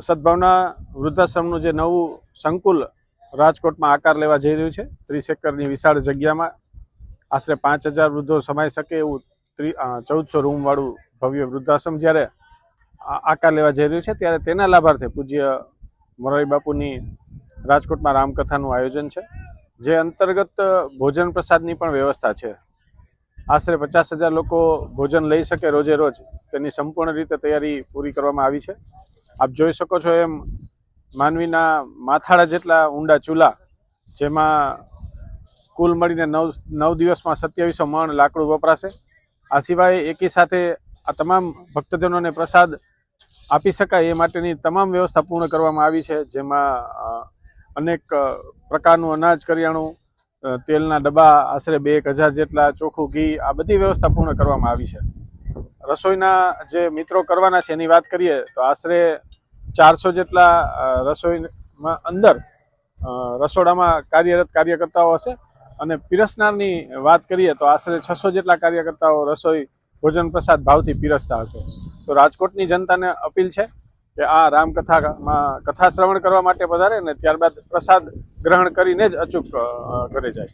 સદભાવના વૃદ્ધાશ્રમનું જે નવું સંકુલ રાજકોટમાં આકાર લેવા જઈ રહ્યું છે, 30 એકરની વિશાળ જગ્યામાં આશરે 5000 વૃદ્ધો સમાઈ શકે એવું 1400 રૂમવાળું ભવ્ય વૃદ્ધાશ્રમ જ્યારે આકાર લેવા જઈ રહ્યું છે, ત્યારે તેના લાભાર્થે પૂજ્ય મોરારી બાપુની રાજકોટમાં રામકથાનું આયોજન છે, જે અંતર્ગત ભોજન પ્રસાદની પણ વ્યવસ્થા છે। આશરે 50,000 લોકો ભોજન લઈ શકે રોજે રોજ, તેની સંપૂર્ણ રીતે તૈયારી પૂરી કરવામાં આવી છે। આપ જોઈ શકો છો એમ માનવીના માથાળા જેટલા ઊંડા ચૂલા, જેમાં કુલ મળીને 9 દિવસમાં 2700 મણ લાકડું વપરાશે। આ સિવાય એકી સાથે આ તમામ ભક્તજનોને પ્રસાદ આપી શકાય એ માટેની તમામ વ્યવસ્થા પૂર્ણ કરવામાં આવી છે, જેમાં અનેક પ્રકારનું અનાજ, કરિયાણું, તેલના ડબ્બા, આશરે 1000 જેટલા, ચોખ્ખું ઘી, આ બધી વ્યવસ્થા પૂર્ણ કરવામાં આવી છે। રસોઈના જે મિત્રો કરવાના છે એની વાત કરીએ તો આશરે 400 જેટલા રસોઈમાં અંદર રસોડામાં કાર્યરત કાર્યકર્તાઓ હશે, અને પીરસનારની વાત કરીએ તો આશરે 600 જેટલા કાર્યકર્તાઓ રસોઈ ભોજન પ્રસાદ ભાવથી પીરસતા હશે। તો રાજકોટની જનતાને અપીલ છે કે આ રામકથામાં કથા શ્રવણ કરવા માટે પધારે, ને ત્યારબાદ પ્રસાદ ગ્રહણ કરીને જ અચૂક ઘરે જાય।